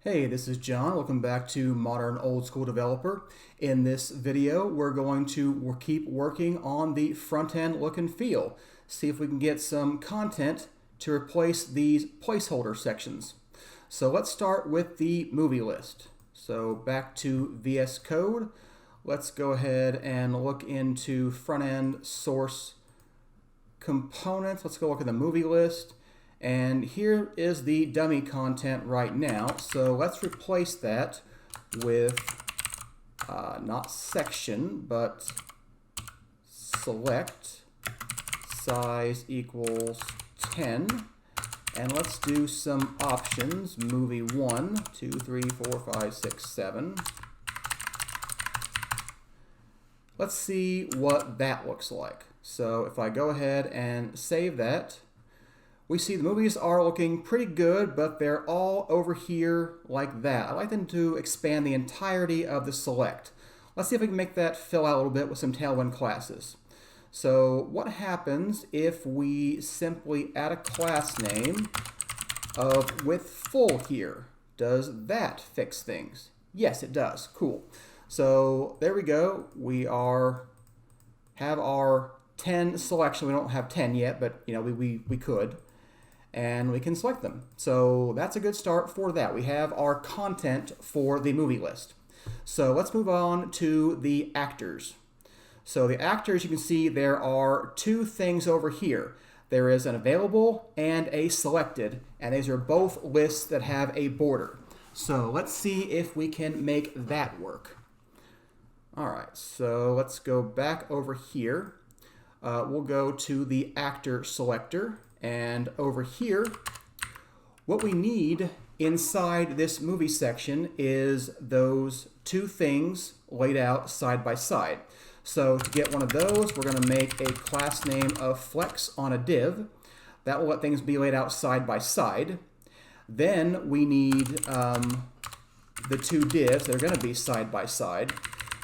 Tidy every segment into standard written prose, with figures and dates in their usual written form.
Hey, this is John. Welcome back to Modern Old School Developer. In this video, we're going to keep working on the front-end look and feel. See if we can get some content to replace these placeholder sections. So let's start with the movie list. So back to VS Code. Let's go ahead and look into front-end source components. Let's go look at the movie list. And here is the dummy content right now. So let's replace that with not section, but select size equals 10. And let's do some options. Movie 1, 2, 3, 4, 5, 6, 7. Let's see what that looks like. So if I go ahead and save that, we see the movies are looking pretty good, but they're all over here like that. I'd like them to expand the entirety of the select. Let's see if we can make that fill out a little bit with some Tailwind classes. So what happens if we simply add a class name of with full here? Does that fix things? Yes, it does. Cool. So there we go. We have our 10 selection. We don't have 10 yet, but we could. And we can select them. So that's a good start for that. We have our content for the movie list. So let's move on to the actors. So the actors, you can see there are two things over here. There is an available and a selected, and these are both lists that have a border. So let's see if we can make that work. All right, so let's go back over here. We'll go to the actor selector. And over here, what we need inside this movie section is those two things laid out side by side. So to get one of those, we're going to make a class name of flex on a div. That will let things be laid out side by side. Then we need the two divs that are going to be side by side.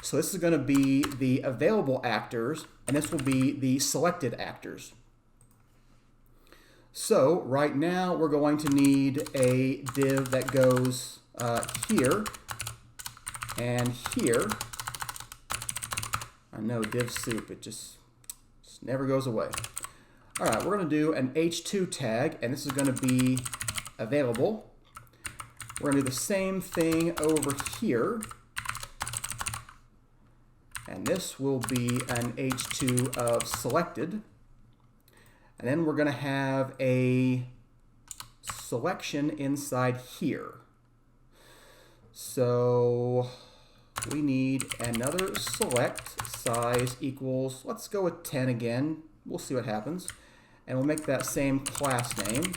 So this is going to be the available actors, and this will be the selected actors. So right now we're going to need a div that goes here and here. I know div soup, it just never goes away. All right, we're going to do an h2 tag, and this is going to be available. We're going to do the same thing over here. And this will be an h2 of selected. And then we're going to have a selection inside here. So we need another select size equals, let's go with 10 again. We'll see what happens. And we'll make that same class name.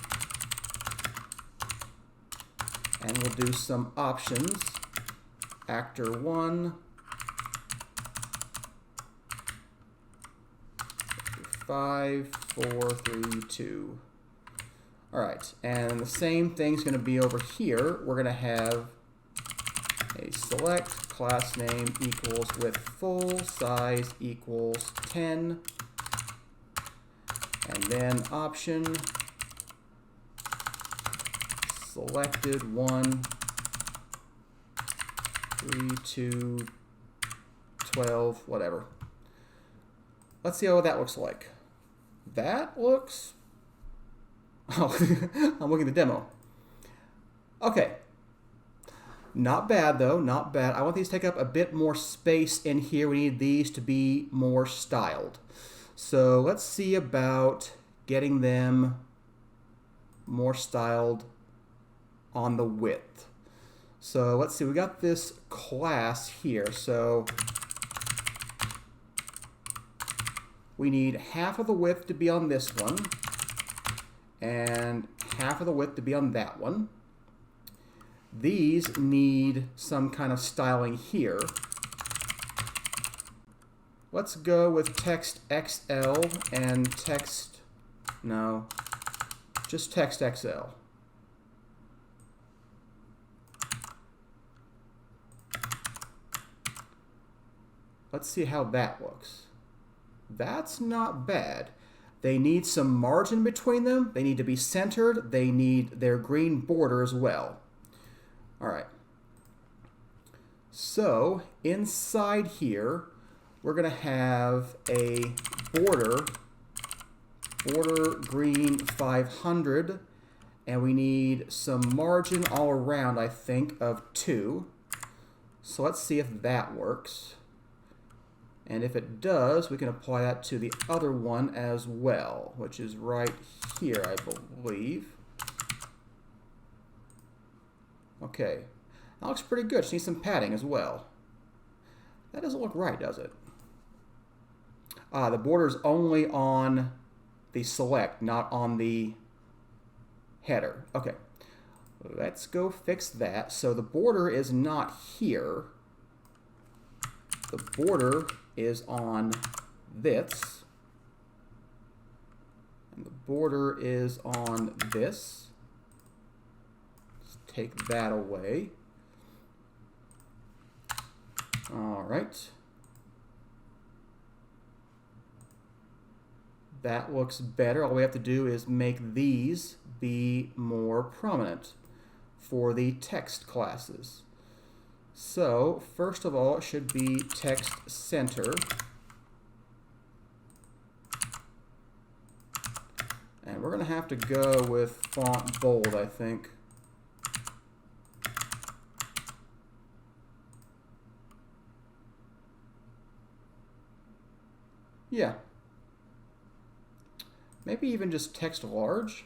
And we'll do some options. Actor 1. 5, 4, 3, 2. All right, and the same thing's going to be over here. We're going to have a select class name equals with full size equals 10, and then option selected 1, 3, 2, 12, whatever. Let's see what that looks like. That looks... Oh, I'm looking at the demo. Okay. Not bad, though. Not bad. I want these to take up a bit more space in here. We need these to be more styled. So let's see about getting them more styled on the width. So let's see. We got this class here. So we need half of the width to be on this one, and half of the width to be on that one. These need some kind of styling here. Let's go with text XL and text, no, just text XL. Let's see how that looks. That's not bad. They need some margin between them. They need to be centered. They need their green border as well. All right. So inside here, we're going to have a border green 500, and we need some margin all around, I think, of 2. So let's see if that works. And if it does, we can apply that to the other one as well, which is right here, I believe. Okay, that looks pretty good. Just needs some padding as well. That doesn't look right, does it? The border's only on the select, not on the header. Okay, let's go fix that. So the border is not here. The border is on this. And the border is on this. Let's take that away. All right. That looks better. All we have to do is make these be more prominent for the text classes. So first of all, it should be text center. And we're going to have to go with font bold, I think. Yeah. Maybe even just text large.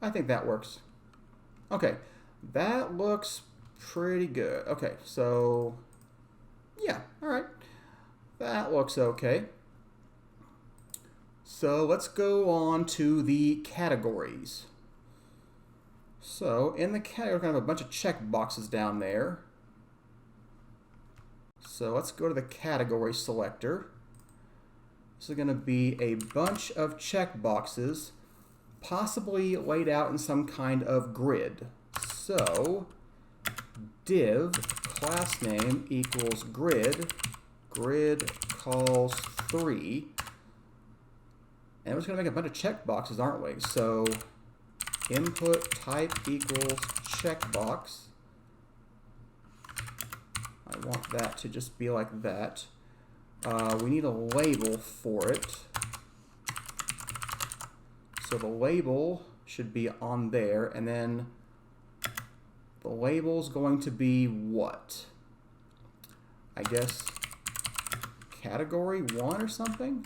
I think that works. Okay, that looks pretty good. Okay, so yeah, all right. That looks okay. So let's go on to the categories. So in the category, we're going to have a bunch of check boxes down there. So let's go to the category selector. This is going to be a bunch of check boxes, possibly laid out in some kind of grid. So div class name equals grid calls 3. And we're just going to make a bunch of check boxes, aren't we? So input type equals checkbox. I want that to just be like that. We need a label for it. So the label should be on there, and then the label's going to be what? I guess category 1 or something?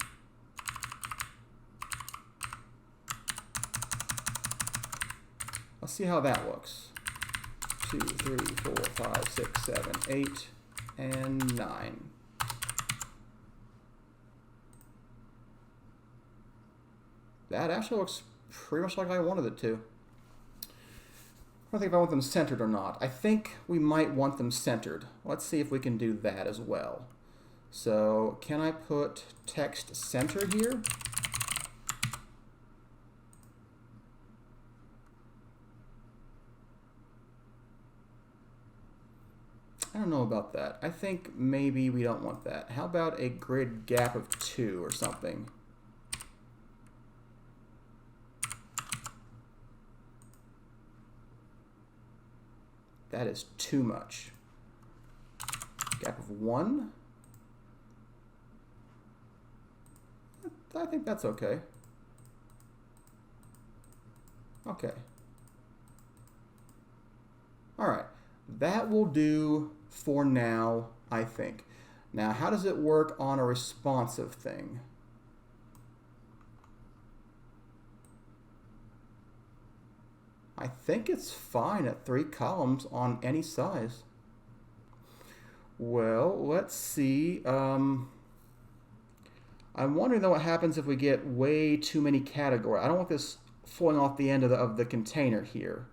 Let's see how that looks. 2, 3, 4, 5, 6, 7, 8, and 9. That actually looks pretty much like I wanted it to. I don't think if I want them centered or not. I think we might want them centered. Let's see if we can do that as well. So can I put text center here? I don't know about that. I think maybe we don't want that. How about a grid gap of 2 or something? That is too much. Gap of 1? I think that's okay. Okay. All right. That will do for now, I think. Now, how does it work on a responsive thing? I think it's fine at 3 columns on any size. Well, let's see. I'm wondering though what happens if we get way too many categories. I don't want this flowing off the end of the container here.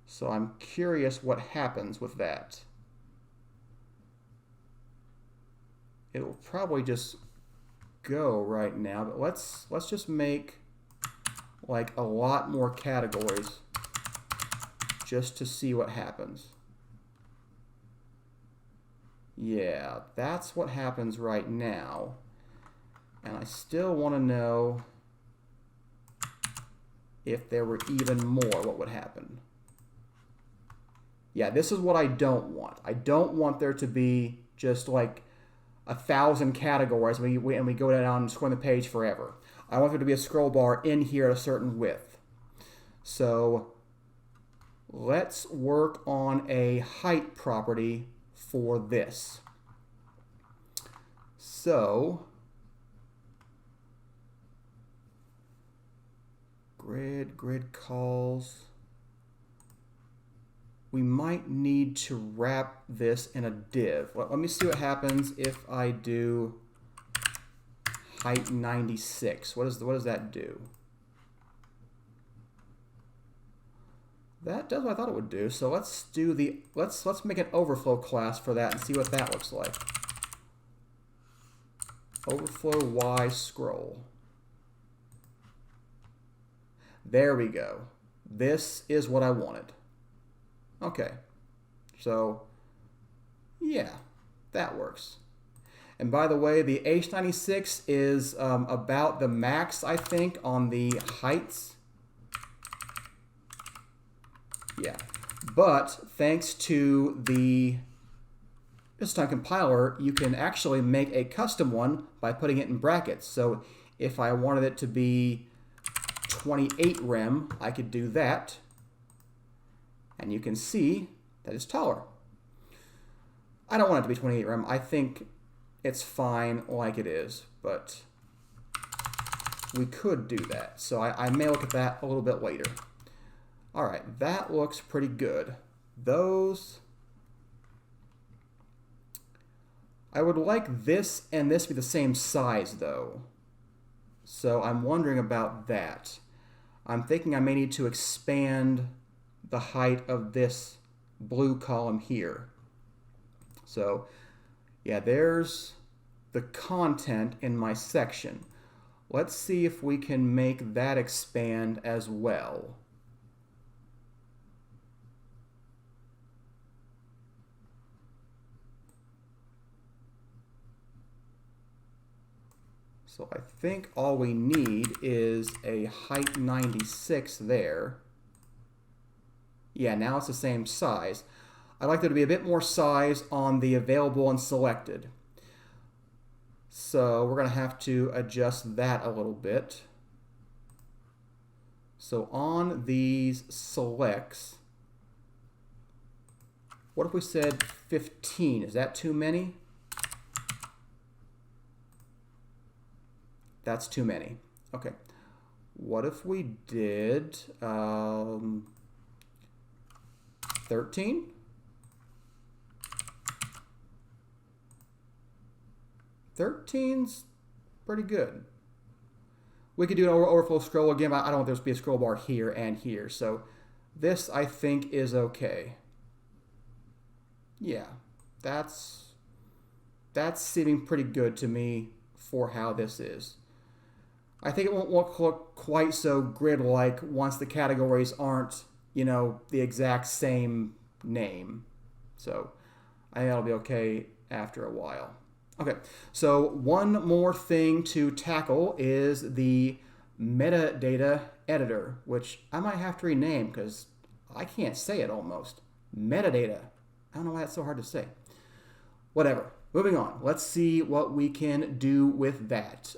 So I'm curious what happens with that. It'll probably just go right now, but let's just make like a lot more categories just to see what happens. Yeah, that's what happens right now. And I still want to know if there were even more, what would happen. Yeah, this is what I don't want. I don't want there to be just like 1,000 categories and we go down and scroll the page forever. I want there to be a scroll bar in here at a certain width. So let's work on a height property for this. So grid calls. We might need to wrap this in a div. Well, let me see what happens if I do height 96. What does that do? That does what I thought it would do. So let's do the let's make an overflow class for that and see what that looks like. Overflow y scroll. There we go. This is what I wanted. Okay. So yeah, that works. And by the way, the H96 is about the max, I think, on the heights. Yeah, but thanks to the this-time compiler, you can actually make a custom one by putting it in brackets. So if I wanted it to be 28 rem, I could do that. And you can see that it's taller. I don't want it to be 28 rem. I think it's fine like it is, but we could do that. So I may look at that a little bit later. All right, that looks pretty good. Those, I would like this and this to be the same size though. So I'm wondering about that. I'm thinking I may need to expand the height of this blue column here. So yeah, there's the content in my section. Let's see if we can make that expand as well. So I think all we need is a height 96 there. Yeah, now it's the same size. I'd like there to be a bit more size on the available and selected. So we're going to have to adjust that a little bit. So on these selects, what if we said 15? Is that too many? That's too many. Okay. What if we did 13? 13's pretty good. We could do an overflow scroll again, but I don't want there to be a scroll bar here and here. So this, I think, is okay. Yeah, that's seeming pretty good to me for how this is. I think it won't look quite so grid-like once the categories aren't, you know, the exact same name. So I think that'll be okay after a while. Okay, so one more thing to tackle is the metadata editor, which I might have to rename because I can't say it almost. Metadata. I don't know why that's so hard to say. Whatever. Moving on. Let's see what we can do with that.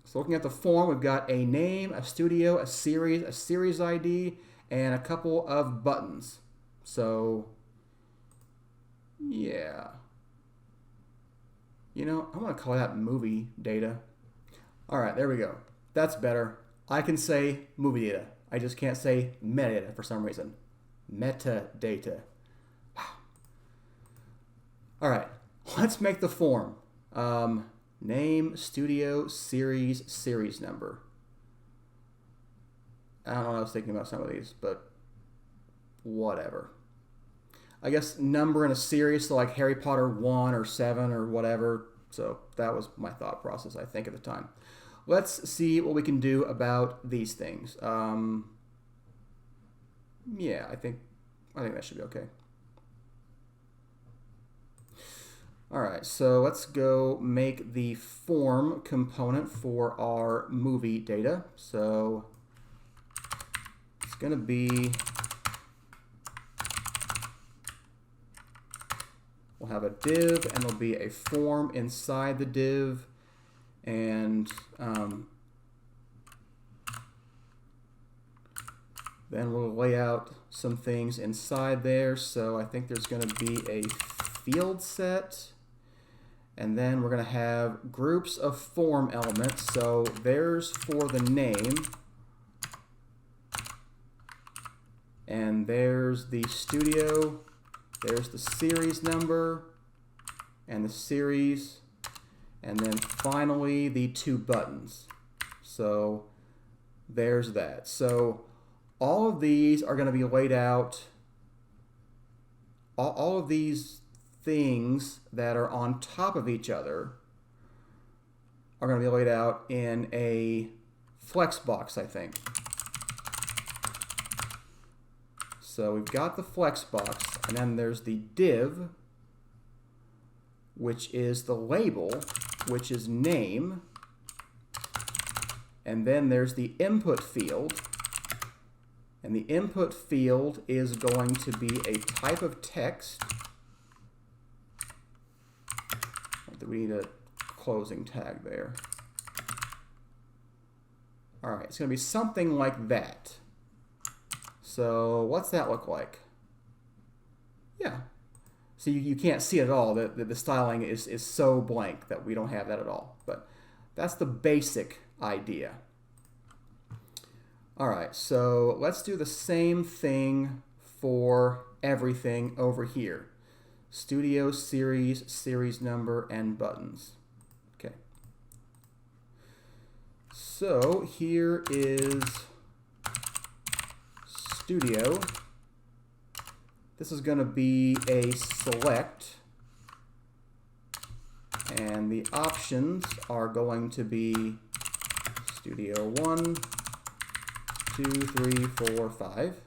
So looking at the form, we've got a name, a studio, a series ID, and a couple of buttons. So, yeah. You know, I'm going to call that movie data. All right, there we go. That's better. I can say movie data. I just can't say metadata for some reason. Metadata. Wow. All right, let's make the form. Name, studio, series number. I don't know what I was thinking about some of these, but whatever. I guess number in a series, so like Harry Potter 1 or 7 or whatever. So that was my thought process, I think, at the time. Let's see what we can do about these things. Yeah, I think that should be okay. All right, so let's go make the form component for our movie data. So it's going to be, we'll have a div and there'll be a form inside the div, and then we'll lay out some things inside there. So I think there's going to be a field set. And then we're going to have groups of form elements. So there's for the name. And there's the studio. There's the series number and the series. And then finally the 2 buttons. So there's that. So all of these are going to be laid out. All of these things that are on top of each other are going to be laid out in a flex box, I think. So we've got the flex box, and then there's the div, which is the label, which is name, and then there's the input field, and the input field is going to be a type of text. We need a closing tag there. All right, it's going to be something like that. So what's that look like? Yeah. So you can't see it at all. The styling is so blank that we don't have that at all. But that's the basic idea. All right, so let's do the same thing for everything over here. Studio, series, series number, and buttons. Okay. So here is studio. This is going to be a select. And the options are going to be studio 1, 2, 3, 4, 5.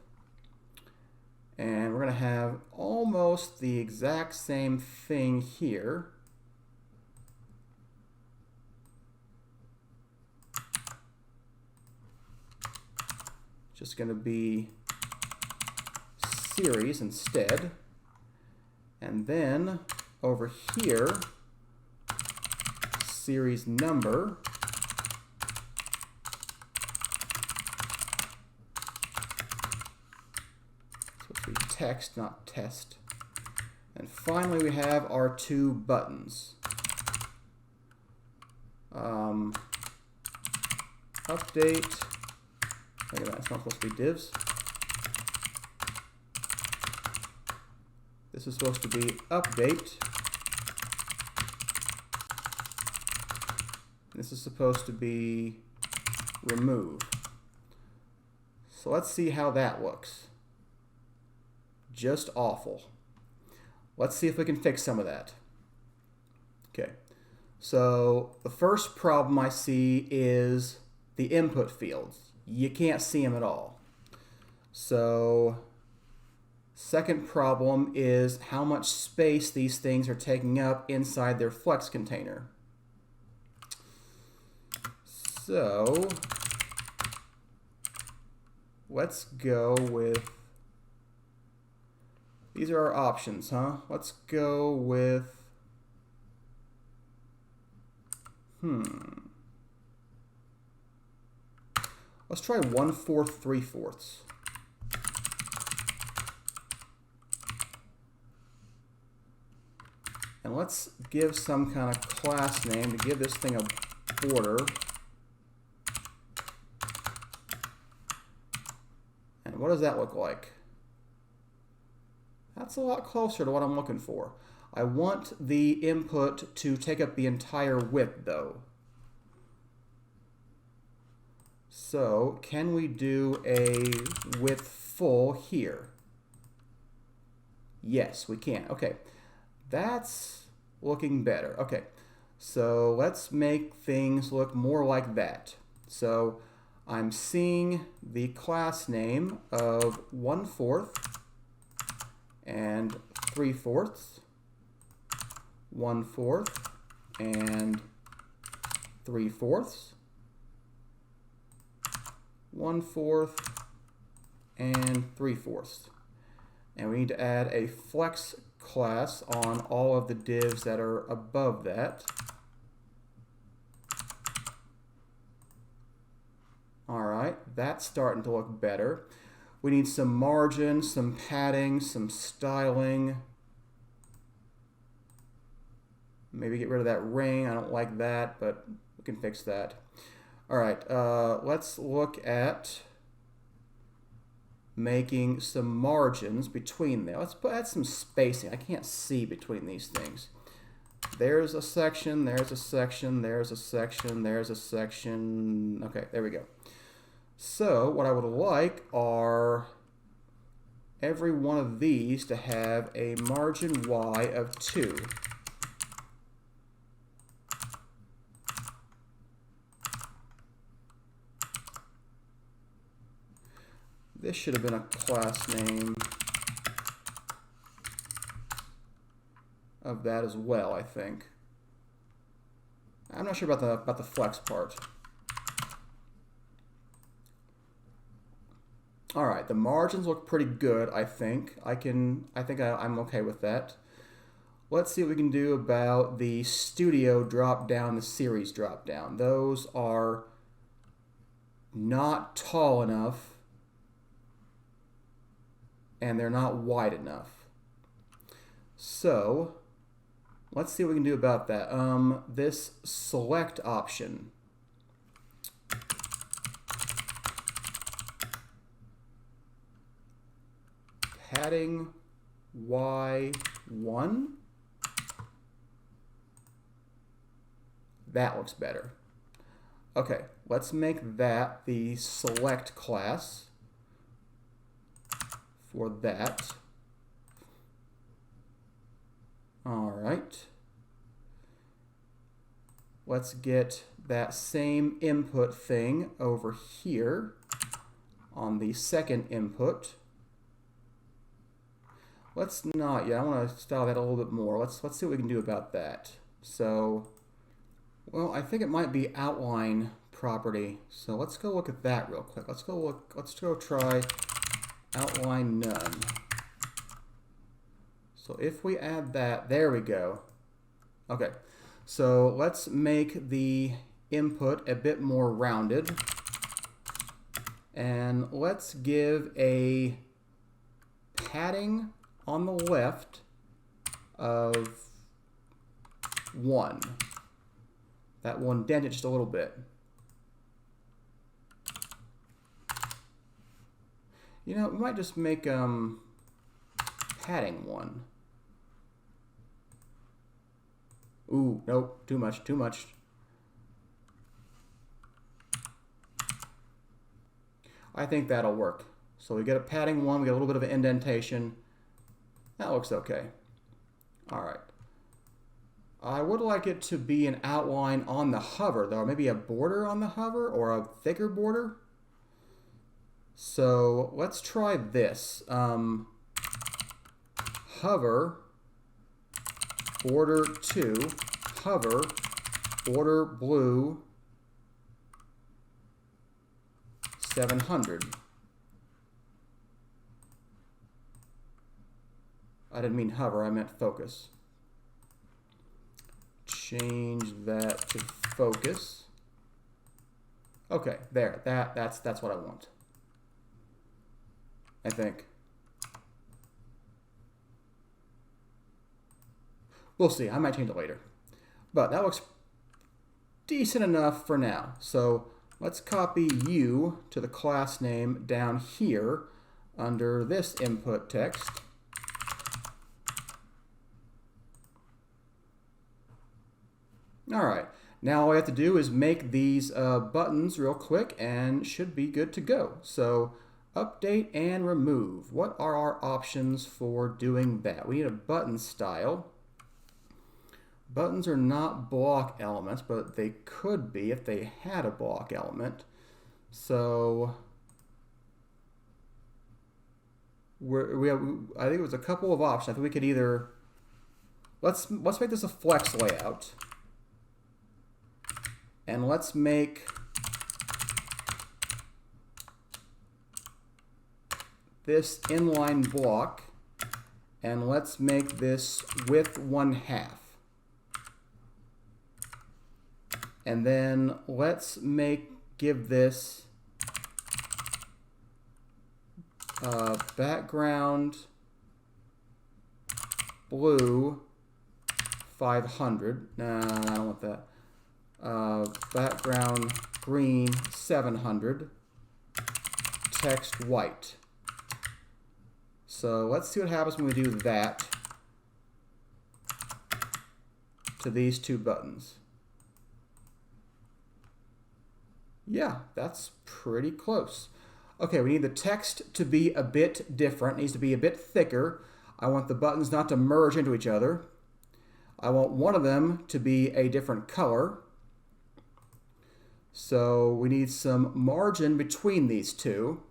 And we're going to have almost the exact same thing here. Just going to be series instead. And then over here, series number. Text, not test. And finally we have our 2 buttons. Update. Look at that, it's not supposed to be divs. This is supposed to be update. This is supposed to be remove. So let's see how that looks. Just awful. Let's see if we can fix some of that. Okay, so the first problem I see is the input fields. You can't see them at all. So second problem is how much space these things are taking up inside their flex container. So let's go with, these are our options, huh? Let's go with, let's try 1/4, 3/4. And let's give some kind of class name to give this thing a border. And what does that look like? That's a lot closer to what I'm looking for. I want the input to take up the entire width though. So can we do a width full here? Yes, we can. Okay, that's looking better. Okay, so let's make things look more like that. So I'm seeing the class name of 1/4 and 3/4, 1/4 and 3/4, 1/4 and 3/4. And we need to add a flex class on all of the divs that are above that. All right, that's starting to look better. We need some margin, some padding, some styling. Maybe get rid of that ring. I don't like that, but we can fix that. All right, let's look at making some margins between there. Let's add some spacing. I can't see between these things. There's a section, there's a section, there's a section, there's a section. Okay, there we go. So what I would like are every one of these to have a margin Y of 2. This should have been a class name of that as well, I think. I'm not sure about the flex part. All right, the margins look pretty good, I think. I'm okay with that. Let's see what we can do about the studio drop down, the series drop down. Those are not tall enough and they're not wide enough. So let's see what we can do about that. This select option. Padding Y1. That looks better. Okay, let's make that the select class for that. All right. Let's get that same input thing over here on the second input. Let's not yet. I want to style that a little bit more. Let's see what we can do about that. So, well, I think it might be outline property. So let's go look at that real quick. Let's go try outline none. So if we add that, there we go. Okay, so let's make the input a bit more rounded. And let's give a padding on the left of 1. That will indent it just a little bit. You know, we might just make padding 1. Ooh, nope, too much, too much. I think that'll work. So we get a padding 1, we get a little bit of an indentation. That looks okay. All right. I would like it to be an outline on the hover, though, maybe a border on the hover or a thicker border. So let's try this. Hover, border 2, hover, border blue, 700. I didn't mean hover, I meant focus. Change that to focus. Okay, there. That's what I want. I think. We'll see. I might change it later. But that looks decent enough for now. So let's copy you to the class name down here under this input text. All right, now all I have to do is make these buttons real quick and should be good to go. So update and remove. What are our options for doing that? We need a button style. Buttons are not block elements, but they could be if they had a block element. So I think it was a couple of options. I think we could either, let's make this a flex layout. And let's make this inline block, and let's make this width 1/2. And then let's give this background blue 500. Nah, I don't want that. Background green 700. Text white. So let's see what happens when we do that to these two buttons. Yeah, that's pretty close. Okay, we need the text to be a bit different. It needs to be a bit thicker. I want the buttons not to merge into each other. I want one of them to be a different color. So we need some margin between these two.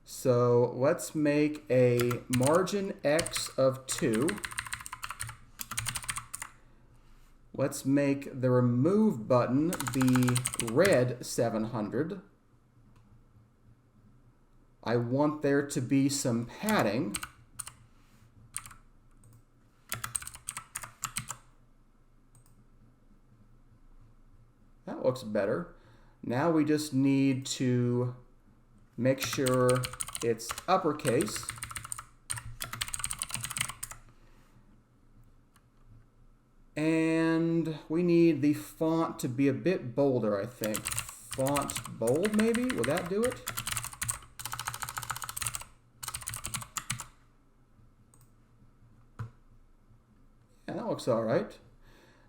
So let's make a margin X of 2. Let's make the remove button be red 700. I want there to be some padding. That looks better. Now we just need to make sure it's uppercase. And we need the font to be a bit bolder, I think. Font bold, maybe? Will that do it? Yeah, that looks all right.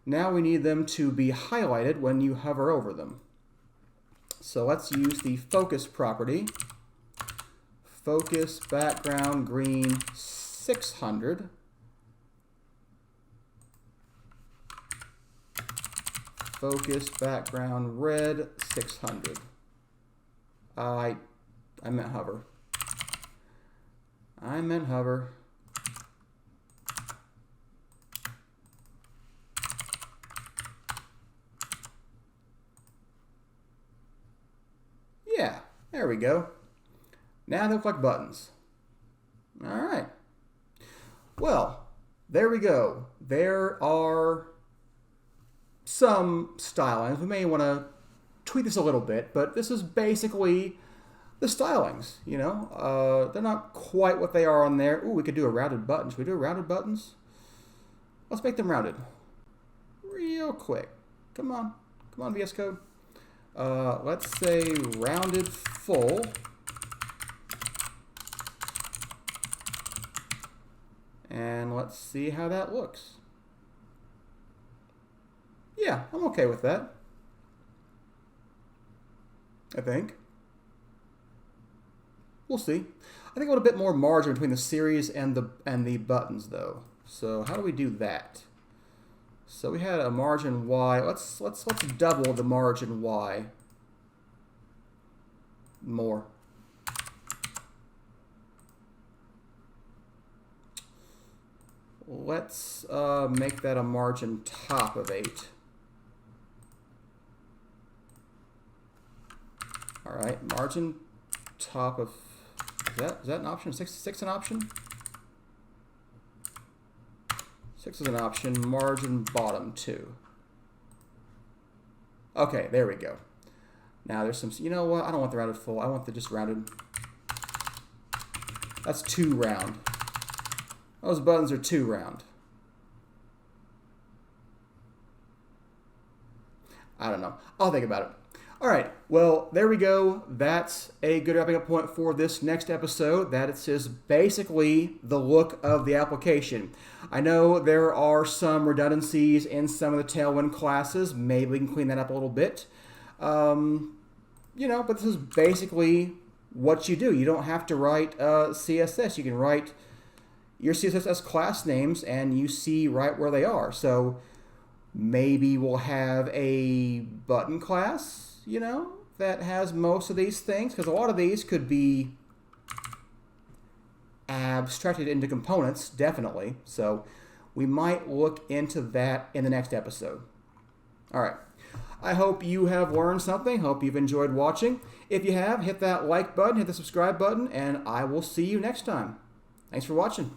Now we need them to be highlighted when you hover over them. So let's use the focus property. Focus background green 600. Focus background red 600. I meant hover. I meant hover. Yeah, there we go. Now they look like buttons. All right. Well, there we go. There are some stylings. We may want to tweak this a little bit, but this is basically the stylings. You know, they're not quite what they are on there. Ooh, we could do a rounded button. Should we do rounded buttons? Let's make them rounded. Real quick. Come on. Come on, VS Code. Let's say rounded full. And let's see how that looks. Yeah, I'm okay with that. I think. We'll see. I think a little bit more margin between the series and the buttons though. So how do we do that? So we had a margin Y. Let's double the margin Y. More. Let's make that a margin top of 8. All right, margin top of, is that an option? 6 an option? 6 is an option, margin bottom 2. Okay, there we go. Now there's some, you know what? I don't want the rounded full. I want the just rounded. That's too round. Those buttons are too round. I don't know. I'll think about it. All right. Well, there we go. That's a good wrapping up point for this next episode. That it's just basically the look of the application. I know there are some redundancies in some of the Tailwind classes. Maybe we can clean that up a little bit. You know, but this is basically what you do. You don't have to write CSS. You can write your CSS as class names and you see right where they are. So maybe we'll have a button class, you know, that has most of these things, because a lot of these could be abstracted into components, definitely. So we might look into that in the next episode. All right. I hope you have learned something. Hope you've enjoyed watching. If you have, hit that like button, hit the subscribe button, and I will see you next time. Thanks for watching.